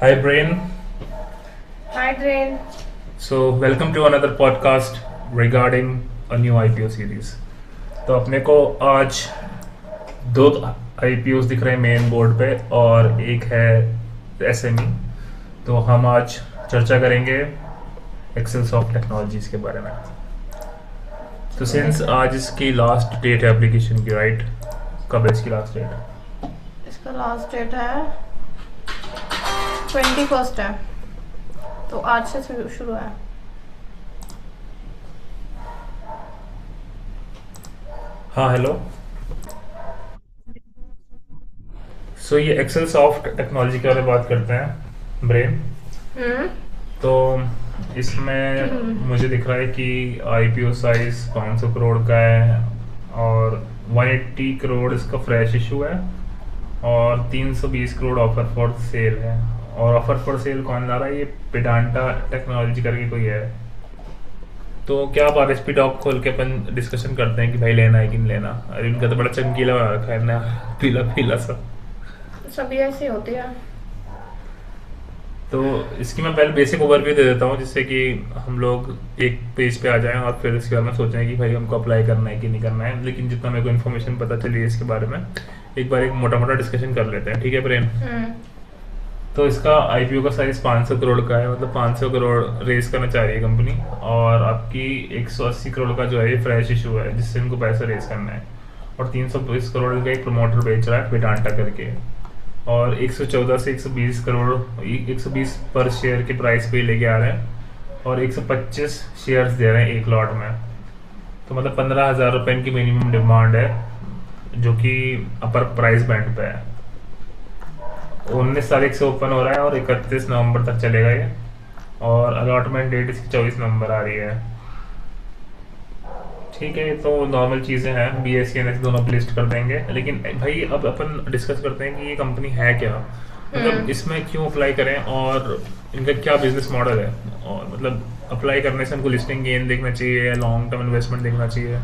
Hi, Brain. Hi, Drain. So, welcome to another podcast regarding a new IPO series. तो अपने को आज दो IPOs दिख रहे हैं मेन बोर्ड पे और एक है SME. तो हम आज चर्चा करेंगे एक्सेल सॉफ्ट टेक्नोलॉजीज के बारे में. तो सिंस आज इसकी लास्ट डेट है एप्लीकेशन की, राइट? कब है इसकी लास्ट डेट? इसका लास्ट डेट है 21 है, तो आज से शुरू है. हाँ, हेलो. सो ये एक्सेल सॉफ्ट टेक्नोलॉजी के बारे में बात करते हैं, ब्रेन. हम्म. तो इसमें मुझे दिख रहा है कि आईपीओ साइज 500 करोड़ का है और 180 करोड़ इसका फ्रेश इशू है और 320 करोड़ ऑफर फॉर सेल है. और ऑफर फॉर सेल कौन ला रहा है? ये पेडांटा टेक्नोलॉजी करके कोई है. तो क्या आप आरएसपी टॉक खोल के अपन डिस्कशन करते हैं कि भाई लेना है कि नहीं लेना. अरे इनका तो बड़ा चमकीला बना रखा है ना, पीला पीला सा. सभी ऐसे होते हैं. तो इसकी मैं पहले बेसिक ओवरव्यू दे देता हूँ जिससे कि हम लोग एक पेज पे आ जाएं और फिर इसके बारे में सोचें कि भाई हमको अप्लाई करना है कि नहीं करना है. लेकिन जितना मेरे को इन्फॉर्मेशन पता चली है इसके बारे में, एक बार एक मोटा मोटा डिस्कशन कर लेते हैं, ठीक है प्रेम? तो इसका आईपीओ का साइज 500 करोड़ का है, मतलब 500 करोड़ रेस करना चाह रही है कंपनी. और आपकी 180 करोड़ का जो है ये फ्रेश इशू है जिससे इनको पैसा रेस करना है. और 320 करोड़ का एक प्रमोटर बेच रहा है वेदांता करके. और 114 से 120 करोड़ 120 पर शेयर के प्राइस पे लेके आ रहे हैं और 125 शेयर्स दे रहे हैं एक लॉट में. तो मतलब 15,000 रुपये इनकी मिनिमम डिमांड है जो कि अपर प्राइस बैंड पे है. 19 तारीख से ओपन हो रहा है और 31 नवंबर तक चलेगा ये. और अलॉटमेंट डेट इसकी 24 नवंबर आ रही है. ठीक है, तो नॉर्मल चीज़ें हैं. BSE NSE दोनों पे लिस्ट कर देंगे. लेकिन भाई अब अपन डिस्कस करते हैं कि ये कंपनी है क्या, मतलब इसमें क्यों अप्लाई करें और इनका क्या बिजनेस मॉडल है. और मतलब अप्लाई करने से हमको लिस्टिंग गेन देखना चाहिए या लॉन्ग टर्म इन्वेस्टमेंट देखना चाहिए.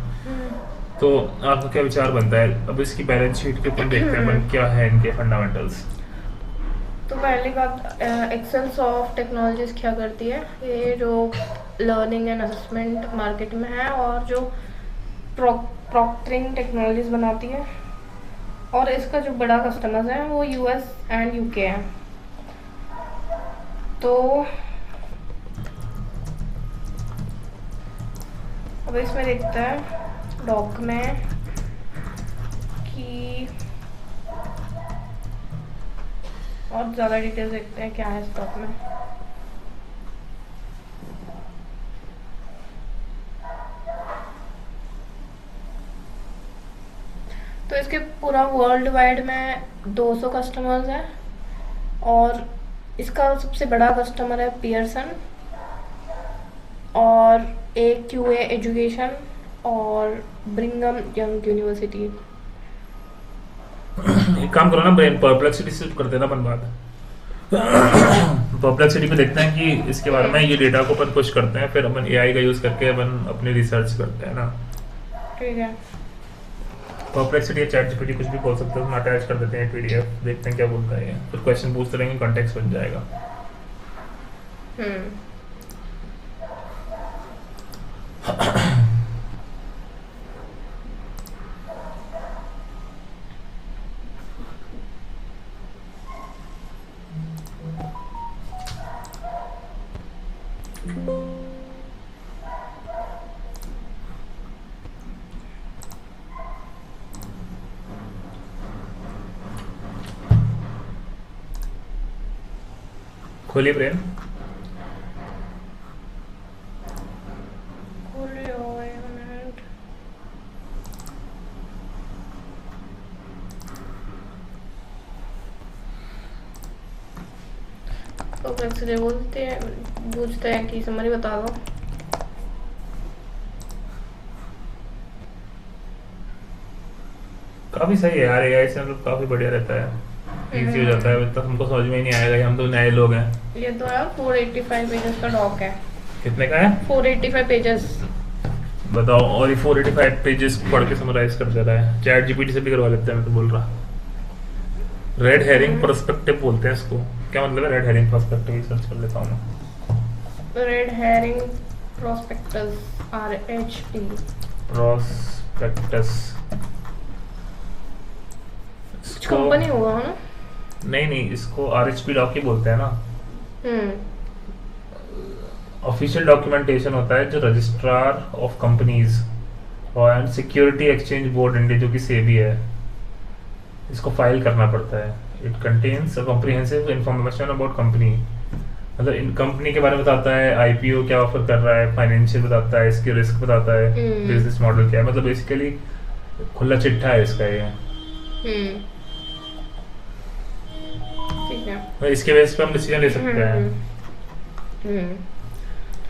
तो आपका क्या विचार बनता है? अब इसकी बैलेंस शीट के ऊपर देखते हैं अपन क्या है इनके फंडामेंटल्स. तो पहली बात, एक्सेल सॉफ्ट टेक्नोलॉजीज क्या करती है? ये जो लर्निंग एंड असेसमेंट मार्केट में है और जो प्रॉक्टरिंग टेक्नोलॉजीज बनाती है. और इसका जो बड़ा कस्टमर्स है वो US एंड UK है. तो अब इसमें देखते हैं डॉक में कि और ज़्यादा डिटेल्स देखते हैं क्या है स्टॉक में. तो इसके पूरा वर्ल्ड वाइड में 200 कस्टमर्स हैं और इसका सबसे बड़ा कस्टमर है पियर्सन और AQA एजुकेशन और ब्रिंगम यंग यूनिवर्सिटी. एक काम करो ना ब्रेन, परप्लेक्सिटी से करते हैं ना अपन बात. परप्लेक्सिटी पे देखते हैं कि इसके बारे में ये डेटा को अपन पुश करते हैं, फिर अपन AI का यूज करके अपन अपनी रिसर्च करते हैं ना. ठीक है. परप्लेक्सिटी या चैट जीपीटी कुछ भी बोल सकते हो, हम अटैच कर देते हैं PDF, देखते हैं क्या बोलता है. फिर क्वेश्चन पूछते रहेंगे, कॉन्टेक्स्ट बन जाएगा. हम्म. खोलिए ब्रेन. परप्लेक्सिटी बोलते हैं, पूछते हैं कि समरी बता दो. काफी सही है यार, AI से मतलब काफी बढ़िया रहता है, इजी हो जाता है. तक हमको समझ में ही नहीं आएगा, हम तो नए लोग हैं. ये तो है 485 पेजेस का डॉक है. कितने का है? 485 पेजेस. बताओ. और ये 485 पेजेस पढ़ के समराइज कर दे रहा है. चैट जीपीटी से भी करवा लेते हैं, मैं तो बोल रहा. रेड हेरिंग पर्सपेक्टिव बोलते हैं इसको. क्या मतलब है रेड हेरिंग प्रोस्पेक्टस? सर्च कर लेता हूँ मैं। Red herring prospectus, RHP। Prospectus कुछ इसको कंपनी होगा ना? नहीं, इसको RHP डॉक ही बोलते हैं ना। हम्म। ऑफिशियल डॉक्यूमेंटेशन होता है जो रजिस्ट्रार ऑफ कंपनीज और सिक्योरिटी एक्सचेंज बोर्ड इंडिया, जो कि सेबी है, इसको फाइल करना पड़ता है। It contains comprehensive information about company, मतलब इन कंपनी के बारे में बताता है, आईपीओ क्या ऑफर कर रहा है, फाइनेंशियल बताता है, इसकी रिस्क बताता है, बिजनेस मॉडल क्या है, मतलब बेसिकली खुला चिट्ठा है इसका ये। ठीक है। तो इसके बेस पे हम डिसीजन ले सकते हैं।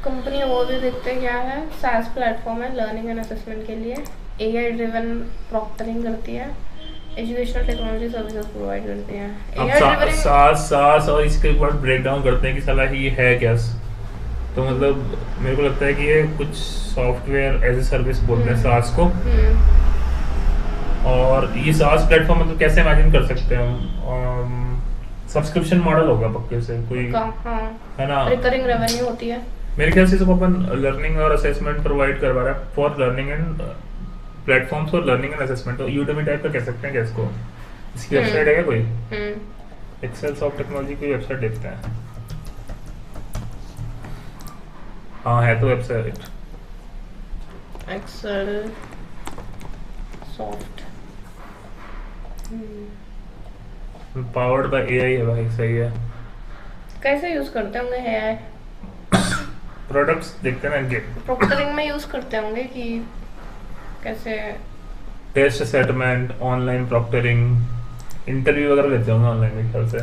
कंपनी ओवरव्यू देखते हैं क्या है। SaaS प्लेटफॉर्म है लर्निंग एंड असेसमेंट के लिए। AI ड्रिवन प्रॉक्टरिंग करती है। एजुकेशनल टेक्नोलॉजी सर्विसेज प्रोवाइड करती है। अब AI ड्रिवन सास और इसके ऊपर ब्रेक डाउन करते हैं कि साला ये है क्या। तो मतलब मेरे को लगता है कि ये कुछ सॉफ्टवेयर एज ए सर्विस बोलते हैं सास को। और ये सास प्लेटफॉर्म मतलब कैसे इमेजिन कर सकते हैं हम? सब्सक्रिप्शन मॉडल होगा पक्के से कोई, है ना? रिकरिंग रेवेन्यू होती है मेरे ख्याल से इसको अपन लर्निंग और असेसमेंट प्रोवाइड करवा रहा है for learning and platforms for learning and assessment. तो यूडेमी टाइप का कह सकते हैं क्या इसको? इसकी वेबसाइट है क्या कोई? एक्सेल सॉफ्ट टेक्नोलॉजी की वेबसाइट देखते हैं। हाँ है तो website Excelsoft powered by AI है भाई। सही है। कैसे यूज करते होंगे AI? प्रोडक्ट्स देखते हैं ना इनके। प्रॉक्टरिंग में यूज करते होंगे कि कैसे? Test settlement, online proctoring, interview वगैरह लेते होंगे ऑनलाइन मेरे ख्याल से।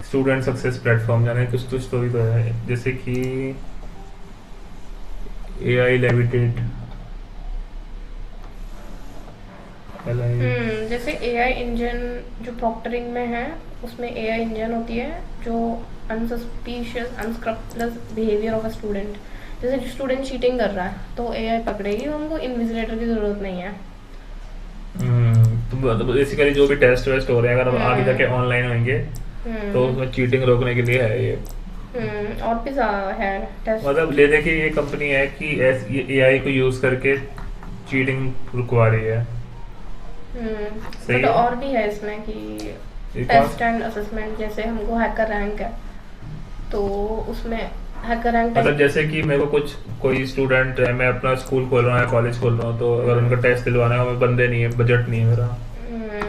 स्टूडेंट सक्सेस प्लेटफॉर्म जाने कुछ तो स्टोरी तो है, जैसे कि AI लेविटेट। जैसे AI इंजन जो प्रॉक्टरिंग में है, उसमें AI इंजन होती है जो अनसस्पिशियस अनस्क्रप्टलेस बिहेवियर ऑफ अ स्टूडेंट। जैसे जो स्टूडेंट चीटिंग कर रहा है तो AI पकड़ेगी, उनको इन्विजिलेटर की जरूरत नहीं है। तो बेसिकली जो भी टेस्ट वेस्ट हो रहे हैं अगर आगे जाके ऑनलाइन होंगे तो उसमें चीटिंग रोकने के लिए है ये। और भी है टेस्ट। मतलब ले दे कि ये कंपनी है कि AI को यूज करके चीटिंग रुकवा रही है। बट और भी है इसमें कि टेस्ट एंड असेसमेंट। जैसे हमको हैकर रैंक है तो उसमें हैकर रैंक मतलब जैसे कि मेरे को कोई स्टूडेंट है, मैं अपना स्कूल खोल रहा हूँ या कॉलेज खोल रहा हूँ, तो अगर उनका टेस्ट दिलवाना है, बंदे नहीं है, बजट नहीं है मेरा,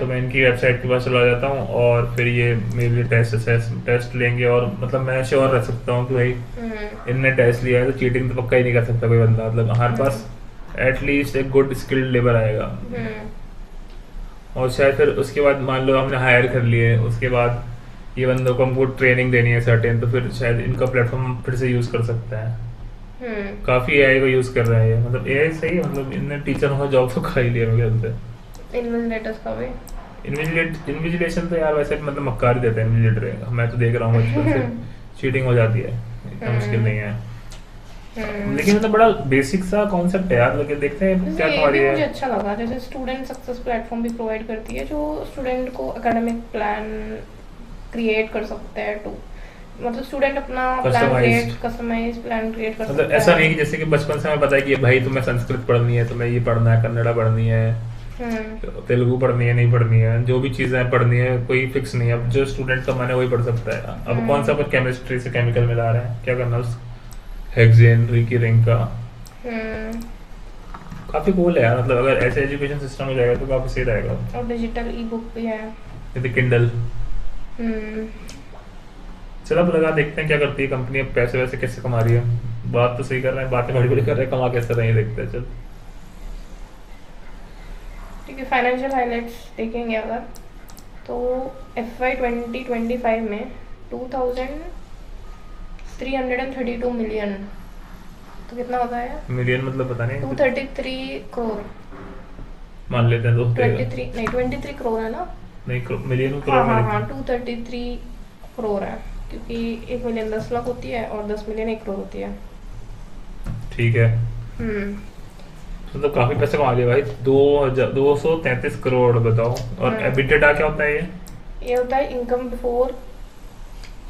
तो मैं इनकी वेबसाइट के पास चला जाता हूँ और फिर ये मेरे लिए टेस्ट लेंगे। और मतलब मैं श्योर रह सकता हूँ कि भाई इनने टेस्ट लिया है तो चीटिंग तो पक्का ही नहीं कर सकता कोई बंदा। मतलब हमारे पास एटलीस्ट एक गुड स्किल्ड लेबर आएगा। और शायद फिर उसके बाद मान लो हमने हायर कर लिए, उसके बाद ये बंदों को हमको ट्रेनिंग देनी है सर्टेन, तो फिर शायद इनका प्लेटफॉर्म फिर से यूज कर सकते हैं। काफी AI को यूज कर रहा है ये। मतलब AI सही है, मतलब इनने टीचर का जॉब तो खा ही लिया मेरे ख्याल से। इन्विजिलेटर्स का भी इन्विजिलेशन तो यार वैसे मतलब मक्कार ही देते हैं इन्विजिलेटर। मैं तो देख रहा हूँ बचपन से चीटिंग हो जाती है, इतना मुश्किल नहीं है। लेकिन मतलब बड़ा बेसिक सा कॉन्सेप्ट है यार। लेकिन देखते हैं क्या हमारी है। मुझे अच्छा लगा जैसे स्टूडेंट सक्सेस प्लेटफॉर्म भी प्रोवाइड करती है जो स्टूडेंट को एकेडमिक प्लान क्रिएट कर सकते हैं टू। मतलब स्टूडेंट अपना कस्टमाइज प्लान क्रिएट कर सकता है। मतलब ऐसा नहीं कि जैसे कि बचपन से हमें पता है कि भाई तुम्हें संस्कृत पढ़नी है, तुम्हें ये पढ़ना है, कन्नड़ा पढ़नी है, तेलुगु पढ़नी है, नहीं पढ़नी है, जो भी चीजें पढ़नी है कोई फिक्स नहीं है। अब जो स्टूडेंट का मन है वही पढ़ सकता है। अब कौन सा पर केमिस्ट्री से केमिकल मिला रहे हैं, क्या करना उस हेक्सेन रिकी रिंग का। काफी कूल है यार। मतलब अगर ऐसे एजुकेशन सिस्टम हो जाएगा तो काफी सही रहेगा। और डिजिटल ई बुक भी है, जैसे किंडल। चलो अब लगा देखते हैं क्या करती है कंपनी, अब पैसे वैसे कैसे कमा रही है। बात तो सही कर रहे हैं, बातें बड़ी बड़ी कर रहे हैं, कमा कैसे रहे हैं देखते हैं। चल ठीक है। फाइनेंशियल हाइलाइट्स देखेंगे अगर तो FY 2025 में 2332 मिलियन, तो कितना होता है मिलियन? मतलब पता नहीं, 233 करोड़ मान लेते हैं। 23 करोड़ है ना? नहीं मिलियन करोड़। हाँ 233 करोड़ है, क्योंकि 1 मिलियन 10 लाख होती है और 10 मिलियन 1 करोड़ होती है। ठीक है। तो काफी पैसे कमा लिया भाई। 233 करोड़ बताओ। और एबिटेडा क्या होता है ये? ये होता है income before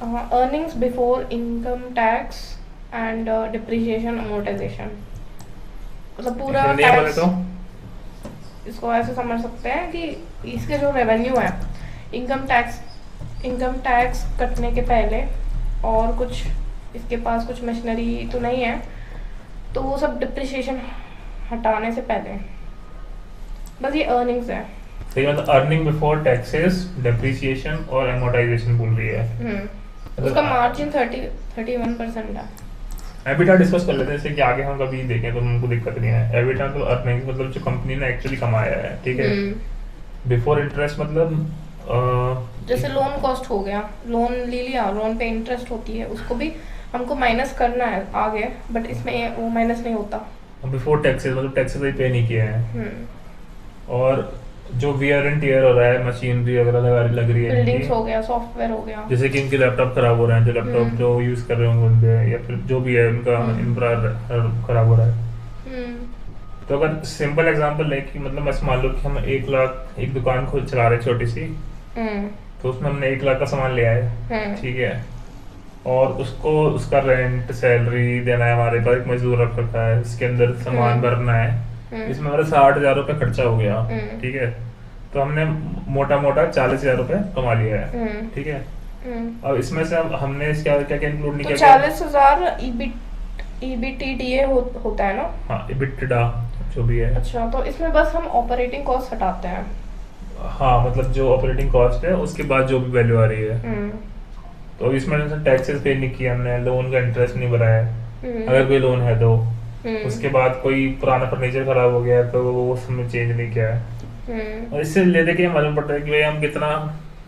earnings before income tax and depreciation amortisation. मतलब पूरा हिंदी में बोले टैक्स, तो इसको ऐसे समझ सकते हैं कि इसके जो रेवेन्यू है, इनकम टैक्स कटने के पहले और कुछ इसके पास कुछ मशीनरी तो नहीं है, तो वो सब डिप्रिसिएशन हटाने से पहले, बस ये अर्निंग्स है। तो ये मतलब अर्निंग बिफोर टैक्सेस, डेप्रिसिएशन और अमोर्टाइजेशन बोल रही है। उसका मार्जिन 31% है। एबिटा डिस्कस कर लेते हैं, जैसे कि आगे हम कभी देखें तो हमको दिक्कत नहीं है। एबिटा तो अर्निंग मतलब जो कंपनी ने एक्चुअली कमाया है, ठीक है। बिफोर इंटरेस्ट मतलब जैसे लोन कॉस्ट हो गया, लोन ले लिया, लोन पे इंटरेस्ट होती है, उसको भी हमको माइनस करना है आगे, बट इसमें वो माइनस नहीं होता। बिफोर टैक्सेस मतलब टैक्सेस भी पे नहीं किए हैं। और जो वियर एंड टियर हो रहा है, मशीनरी वगैरह लग रही है, बिल्डिंग्स हो गया, सॉफ्टवेयर हो गया, जैसे कि इनके लैपटॉप खराब हो रहे हैं, जो लैपटॉप जो यूज कर रहे होंगे उन पे, या फिर जो भी है उनका इंफ्रा खराब हो रहा है। तो अगर सिंपल एग्जांपल ले कि मतलब बस मान लो कि हम 1 लाख एक दुकान खुद चला रहे हैं छोटी सी, तो उसमें हमने 1 लाख का सामान लिया है, ठीक है, और उसको उसका रेंट सैलरी देना है, हमारे पास एक मजदूर रख रखा है, इसके अंदर सामान भरना है, इसमें हमारा 60,000 रुपये खर्चा हो गया, ठीक है। तो हमने मोटा मोटा 40,000 रुपये कमा लिया है, ठीक है। अब इसमें से हमने क्या क्या क्या इंक्लूड नहीं तो किया। 40,000 EBITDA होता है ना? हाँ, EBITDA जो भी है। अच्छा, तो इसमें बस हम ऑपरेटिंग कॉस्ट हटाते हैं। हाँ, मतलब जो ऑपरेटिंग कॉस्ट है उसके बाद जो भी वैल्यू आ रही है। तो इसमें टैक्सेस पे नहीं किया हमने, लोन का इंटरेस्ट नहीं भरा है, अगर कोई लोन है तो। उसके बाद कोई पुराना फर्नीचर खराब हो गया तो वो उसमें चेंज नहीं किया है। और इससे ले दे के मालूम पड़ता है कि भाई हम कितना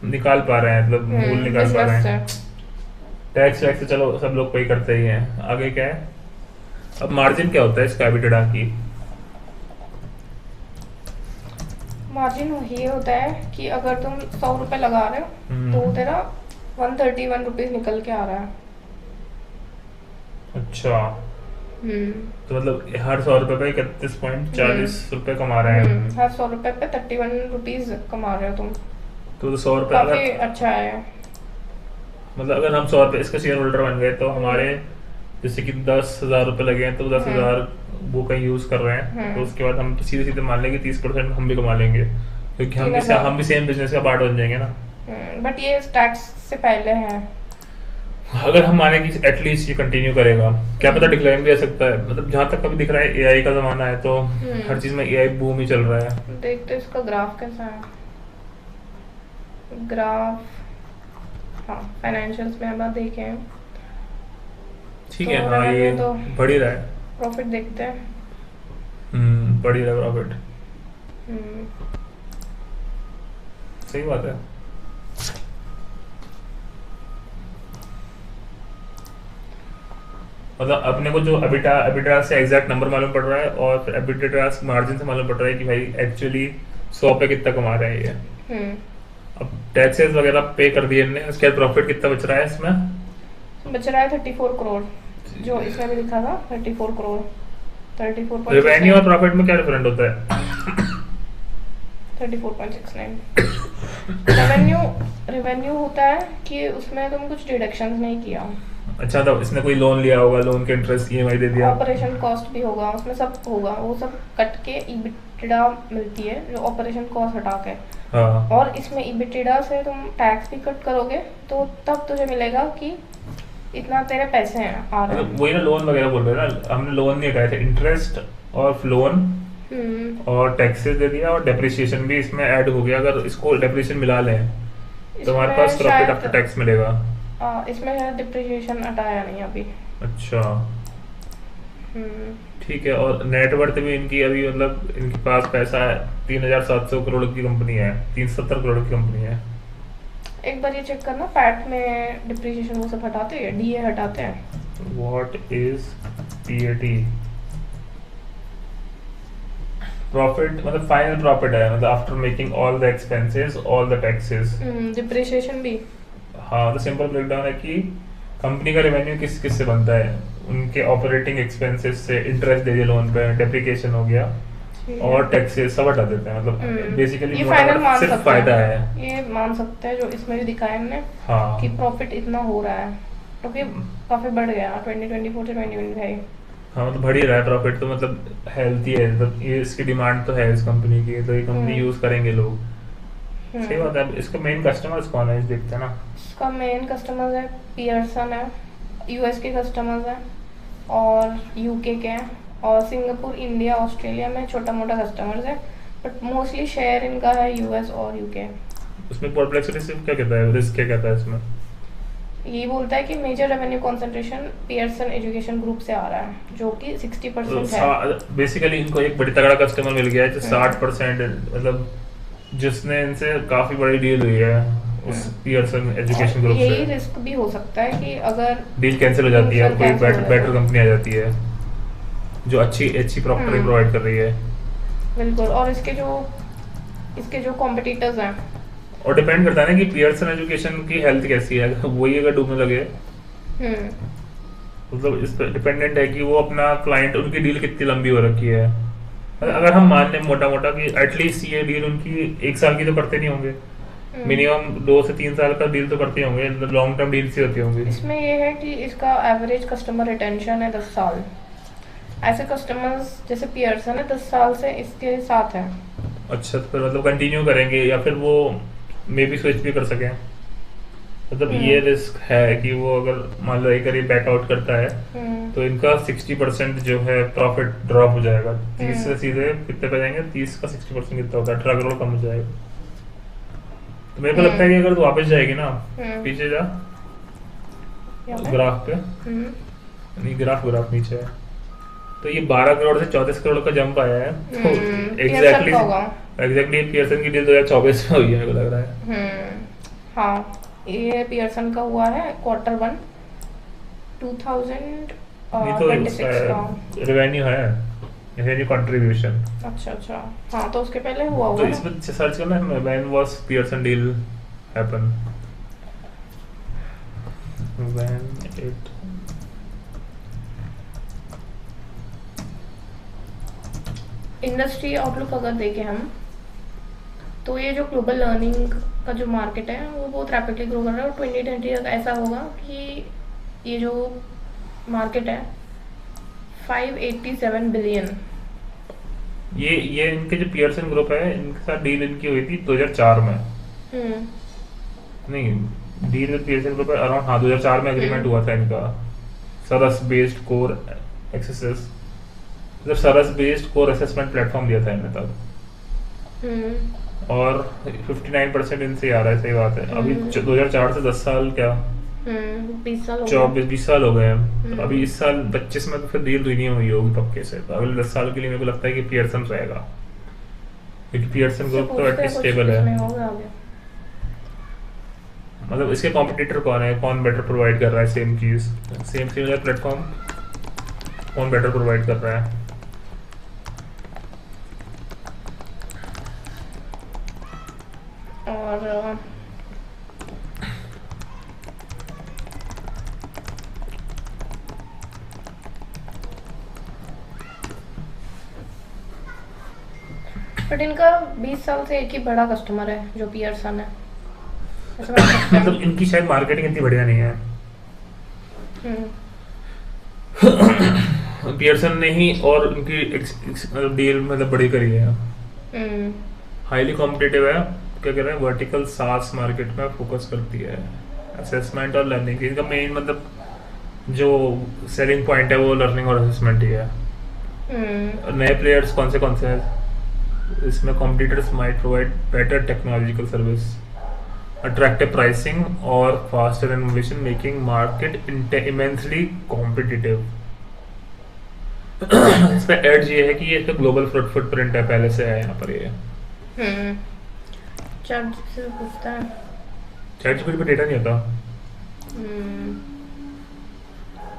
निकाल पा रहे हैं, मतलब मूल निकाल पा रहे हैं। टैक्स वैक्स तो चलो सब लोग पे करते ही हैं। आगे क्या है, अब मार्जिन क्या होता है इसका EBITDA की? मार्जिन ये होता है कि अगर तुम 100 रुपए लगा रहे हो तो तेरा 131 रुपीज निकल के आ रहा है। अच्छा, तो मतलब हर 100 रुपए पे 31.40 रुपए कमा रहे हैं। हर 100 रुपए पे 31 रुपीज कमा रहे हो तुम, तो 100 रुपए काफी अच्छा है। मतलब अगर हम 100 रुपए इसका शेयर होल्डर बन गए तो हमारे जैसे कि 10,000 रुपए लगे हैं, तो 10,000 वो कहीं यूज कर रहे हैं, तो उसके बाद हम सीधे सीधे मान लेंगे 30% हम भी कमा लेंगे, क्योंकि हम भी सेम बिजनेस का पार्ट बन जाएंगे ना। बट ये टैक्स से पहले है। अगर हम माने कि एटलीस्ट ये कंटिन्यू करेगा, क्या पता डिक्लाइन भी आ सकता है। मतलब जहाँ तक अभी दिख रहा है AI का जमाना है, तो हर चीज में AI बूम ही चल रहा है। देखते इसका ग्राफ कैसा है। ग्राफ, हाँ, फाइनेंशियल्स में हम देखें, ठीक है। हाँ, ये तो बढ़ ही रहा है। प्रॉफिट देखते हैं। बढ़ ही रहा है प्रॉफिट। सही बात है। मतलब अपने को जो EBITDA से एग्जैक्ट नंबर मालूम पड़ रहा है, और फिर EBITDA मार्जिन से मालूम पड़ रहा है कि भाई एक्चुअली 100 पे कितना कमा रहे हैं ये। अब टैक्सेस वगैरह पे कर दिए हमने, उसके बाद प्रॉफिट कितना बच रहा है इसमें? बच रहा है 34 करोड़, जो इसमें भी लिखा था 34 करोड़। 34 रेवेन्यू और प्रॉफिट में क्या डिफरेंट होता है? 34.69 रेवेन्यू होता है कि उसमें तुम कुछ डिडक्शंस नहीं किया। अच्छा, तो इसने कोई लोन लिया होगा, लोन के इंटरेस्ट EMI दे दिया, ऑपरेशन कॉस्ट भी होगा उसमें, सब होगा, वो सब कट के EBITDA मिलती है, जो ऑपरेशन कॉस्ट हटा के। हाँ। और इसमें EBITDA से तुम टैक्स भी कट करोगे, तो तब तुझे मिलेगा कि इतना तेरे पैसे हैं आ रहे हैं। वही ना, लोन वगैरह बोल रहे हैं ना, हमने लोन नहीं हटाए थे, इंटरेस्ट और लोन और टैक्सेस दे दिया, और डेप्रिसिएशन भी इसमें ऐड हो गया। अगर इसको डेप्रिसिएशन मिला लें तो हमारे पास प्रॉफिट आफ्टर टैक्स मिलेगा। इसमें है डिप्रिसिएशन हटाया नहीं अभी। अच्छा, ठीक है। और नेटवर्थ भी इनकी अभी मतलब इनके पास पैसा है, 3,700 करोड़ की कंपनी है, 370 करोड़ की कंपनी है। एक बार ये चेक करना, पैट में डिप्रिसिएशन वो सब हटाते हैं, DA हटाते हैं। What is PAT? प्रॉफिट मतलब फाइनल प्रॉफिट है, मतलब after making all the expenses, all the taxes. Depreciation भी। हाँ, तो सिंपल ब्रेकडाउन है कि कंपनी का रेवेन्यू किस किस से बनता है, उनके ऑपरेटिंग एक्सपेंसेस से, इंटरेस्ट दे दिया लोन पे, डेप्रिकेशन हो गया, और टैक्सेस सब हटा देते हैं, मतलब बेसिकली ये फाइनल मान सिर्फ सकते फायदा हैं, है। ये मान सकते हैं जो इसमें भी दिखाया हमने हाँ कि प्रॉफिट इतना हो रहा है, क्योंकि काफी बढ़ गया 2024 से 2025। हाँ, मतलब बढ़ ही रहा है प्रॉफिट, तो मतलब हेल्थी है, मतलब ये इसकी डिमांड तो है इस कंपनी की, तो ये कंपनी यूज करेंगे लोग। सही बात है। अब इसका मेन कस्टमर्स कौन है, इस देखते हैं ना। इसका मेन कस्टमर्स है पियर्सन है, यूएस के कस्टमर्स हैं और यूके के हैं, और सिंगापुर, इंडिया, ऑस्ट्रेलिया में छोटा मोटा कस्टमर्स है, बट मोस्टली शेयर इनका है यूएस और यूके। उसमें परप्लेक्सिटी सिर्फ क्या कहता है, रिस्क क्या कहता है इसमें? ये बोलता है कि major revenue concentration Pearson Education group से आ रहा है, जो कि 60% है। बेसिकली इनको एक बड़ी तगड़ा कस्टमर मिल गया है जो 60%, मतलब जिसने इनसे काफी बड़ी डील हुई है उस पियर्सन एजुकेशन ग्रुप यही से। रिस्क भी हो सकता है कि अगर डील कैंसिल हो जाती है और कोई cancel हो जाती बेटर है। कंपनी आ जाती है जो अच्छी प्रॉक्टरिंग प्रोवाइड कर रही है। बिल्कुल, और इसके जो कॉम्पिटिटर्स हैं, और डिपेंड करता है ना कि पियर्सन एजुकेशन की हेल्थ कैसी है, वही अगर डूबने लगे, मतलब इस पर डिपेंडेंट है कि वो अपना क्लाइंट, उनकी डील कितनी लंबी हो रखी है। अगर हम मान लें मोटा मोटा कि एटलीस्ट ये डील उनकी 1 साल की तो करते नहीं होंगे, मिनिमम 2 से 3 साल का डील तो करते होंगे, लॉन्ग टर्म डील से होती होंगी। इसमें ये है कि इसका एवरेज कस्टमर रिटेंशन है 10 साल। ऐसे कस्टमर्स जैसे पियर्सन है 10 साल से इसके साथ है। अच्छा, तो फिर मतलब कंटिन्यू करेंगे या फिर वो मे बी स्विच भी कर सकें, मतलब ये रिस्क है कि वो अगर मान लो एक बार बैकआउट करता है तो इनका 60% जो है प्रॉफिट ड्रॉप हो जाएगा। 30 से सीधे कितने पे जाएंगे, 30 का 60% कितना होता है, 18 करोड़ कम हो जाएगा। तो मेरे को लगता है कि अगर तू वापस जाएगी ना, पीछे जा ग्राफ पे, नहीं ग्राफ नीचे है, तो ये 12 करोड़ से 34 करोड़ का जंप आया है, तो एग्जैक्टली पियर्सन की डील 2024 में हुई है, मेरे को लग रहा है। हाँ, ये पियर्सन का हुआ है Q1 2026 का रेवेन्यू है, रेवेन्यू कंट्रीब्यूशन। अच्छा, हाँ, तो उसके पहले हुआ तो होगा। इसमें सर्च करना है when was Pearson deal happen, when it industry outlook अगर देखें हम, तो ये जो ग्लोबल लर्निंग का जो मार्केट है वो बहुत रैपिडली ग्रो कर रहा है, और 2020 तक ऐसा होगा कि ये जो मार्केट है 587 बिलियन। ये इनके जो पियर्सन ग्रुप है, इनके साथ डील इनकी हुई थी 2004 में। नहीं, deal with Pearson group around, हाँ 2004 में एग्रीमेंट हुआ था इनका। सरस बेस्ड कोर एक्सेस, मतलब सरस बेस्ड कोर असेसमेंट प्लेटफॉर्म दिया था इन्हें तब, और 59% इनसे आ रहा है। सही बात है। अभी 2004 से 10 साल क्या 20 साल हो 20 साल हो गए हैं, तो अभी इस साल 25 में तो फिर डील हुई नहीं हुई होगी पक्के से, तो अगले 10 साल के लिए मेरे को लगता है कि पियर्सन रहेगा, क्योंकि पियर्सन ग्रुप तो एटलीस्ट स्टेबल है। मतलब इसके कॉम्पिटिटर कौन है, कौन बेटर प्रोवाइड कर रहा है सेम चीज, सेम सिमिलर प्लेटफॉर्म कौन बेटर प्रोवाइड कर रहा है? और बट इनका 20 साल से एक ही बड़ा कस्टमर है जो पियर्सन है, ऐसा मान सकते हैं। मतलब इनकी शायद मार्केटिंग इतनी बढ़िया नहीं है, पियर्सन ने ही और उनकी डील मतलब बड़ी करी है, हाईली कॉम्पिटिटिव है। क्या कह रहे हैं, वर्टिकल सास मार्केट में फोकस करती है, असेसमेंट और लर्निंग। इनका मेन मतलब जो सेलिंग पॉइंट है वो लर्निंग और असेसमेंट ही है। नए प्लेयर्स कौन से हैं इसमें? Competitors might provide better technological service, attractive pricing और faster innovation, making market immensely competitive. इस पे एड्स ये है कि ये इसका ग्लोबल फुटप्रिंट है, पहले से है यहाँ पर ये। चैट से पूछता है, चैट जीपीटी पे डेटा नहीं होता,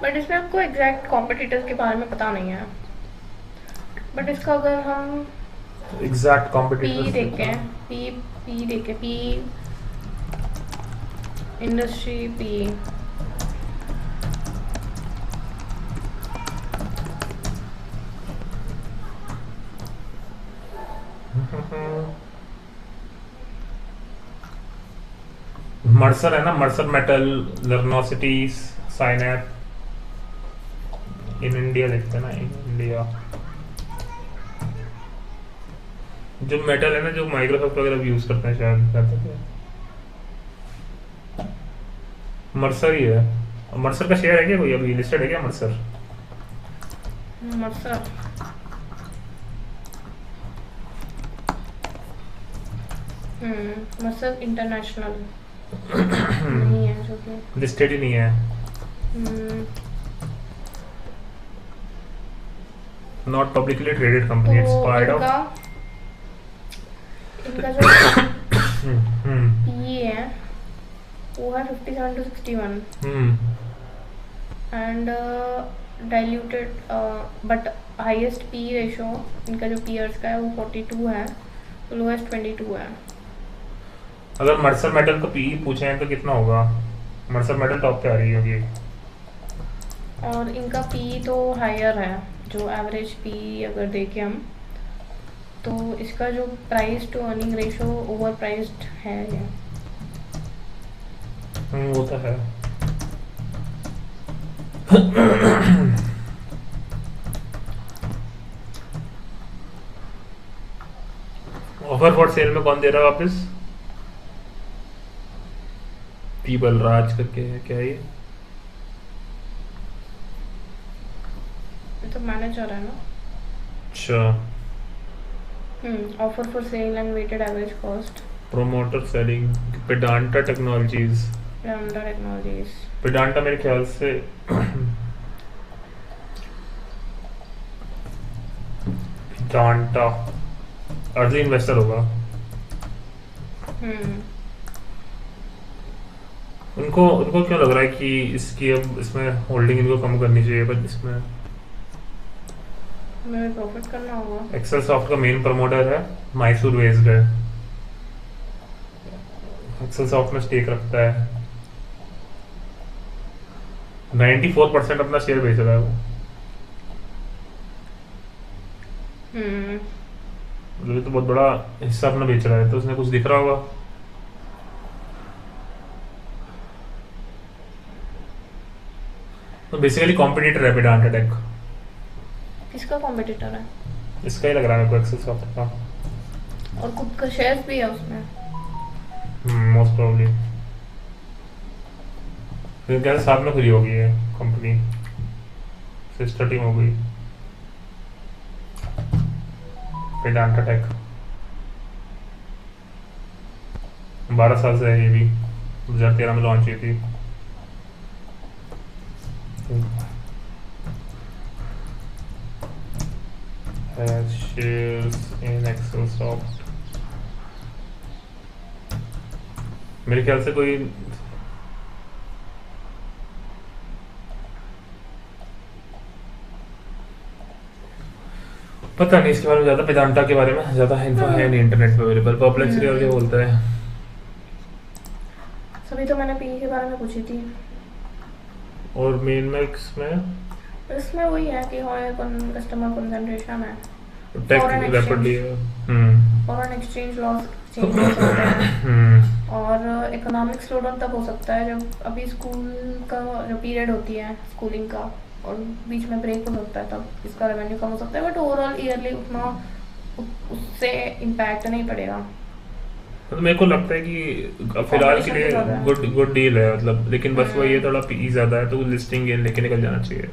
बट इसमें आपको एग्जैक्ट कॉम्पिटिटर्स के बारे में पता नहीं है। बट इसका अगर हम एग्जैक्ट पी कॉम्पिटिटर्स देखें, पी इंडस्ट्री पी, मर्सर है ना, मर्सर मेटल, लर्नोसिटी, साइनैप। इन इंडिया देखते हैं ना, इन इंडिया। जो मेटल है ना, जो माइक्रोसॉफ्ट वगैरह यूज करते हैं शायद, करते हैं। मर्सर ही है। मर्सर का शेयर है क्या कोई अभी लिस्टेड है क्या मर्सर? मर्सर मर्सर इंटरनेशनल नहीं है जो कि लिस्टेड ही नहीं है। Not publicly traded company, expired of. इनका जो पीई है वो है 57 to 61 and diluted, but highest P ratio इनका जो पीयर्स का है वो 42 है, लोएस्ट 22 है। अगर मर्सर मेटल का पीई पूछे हैं तो कितना होगा? मर्सर मेटल टॉप पे आ रही होगी। और इनका पी तो हायर है, जो एवरेज पी अगर देखें हम तो इसका जो price to earning ratio overpriced है ये। वो तो है। ऑफर फॉर सेल में कौन दे रहा है वापस? पीपल राज करके है क्या ये? तो मैनेजर है ना। अच्छा। Offer for sale and weighted average cost. Promoter selling, Pedanta technologies. Pedanta मेरे ख्याल से पेडांटा अर्ली इन्वेस्टर होगा। उनको उनको क्यों लग रहा है कि इसकी अब इसमें होल्डिंग इनको कम करनी चाहिए? बट इसमें प्रॉफिट करना होगा। एक्सेल सॉफ्ट का मेन प्रमोटर है, मैसूर बेस्ड है। एक्सेल सॉफ्ट में स्टेक रखता है, 94% अपना शेयर बेच रहा है वो। ये तो बहुत बड़ा हिस्सा अपना बेच रहा है, तो उसने कुछ दिख रहा होगा। तो बेसिकली कॉम्पिटिटर है पेडांटा टेक। किसका कॉम्पिटिटर है? इसका ही लग रहा है मेरे को, एक्सेल सॉफ्ट का। और खुद का शेयर भी है उसमें। मोस्ट प्रोबब्ली क्या साथ में खुली होगी ये कंपनी, सिस्टर टीम हो गई पेडांटा टेक। 12 साल से है ये भी, 2013 में लॉन्च हुई थी। shares in Excel Soft। मेरे ख्याल से कोई पता नहीं इसके बारे में ज्यादा, पेडांटा के बारे में ज्यादा इन्फो है नहीं इंटरनेट पे अवेलेबल। परप्लेक्सिटी और क्या बोलता है? सभी तो मैंने पी के बारे में पूछी थी। और मेन मैक्स में इसमें वही है कि कस्टमर कंसंट्रेशन है, take rapidly foreign exchange loss change हो सकता है। और इकोनॉमिक स्लोडाउन तब हो सकता है जब अभी स्कूल का जो पीरियड होती है स्कूलिंग का और बीच में ब्रेक हो सकता है, तब इसका रेवेन्यू कम हो सकता है। बट ओवरऑल ईयरली उतना उससे इम्पैक्ट नहीं पड़ेगा। तो मेरे को लगता है कि फिलहाल के लिए गुड डील है मतलब, लेकिन बस वो ये थोड़ा पी ज्यादा है तो लिस्टिंग गेन लेके निकल जाना चाहिए।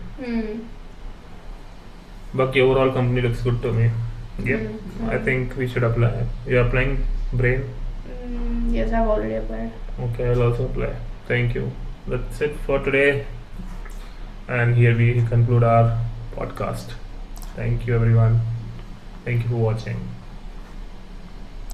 बाकी overall company looks good to me. I think we should apply. You are applying brain? Yes, I've already applied. Okay, I'll also apply. Thank you. That's it for today. And here we conclude our podcast. Thank you everyone. Thank you for watching.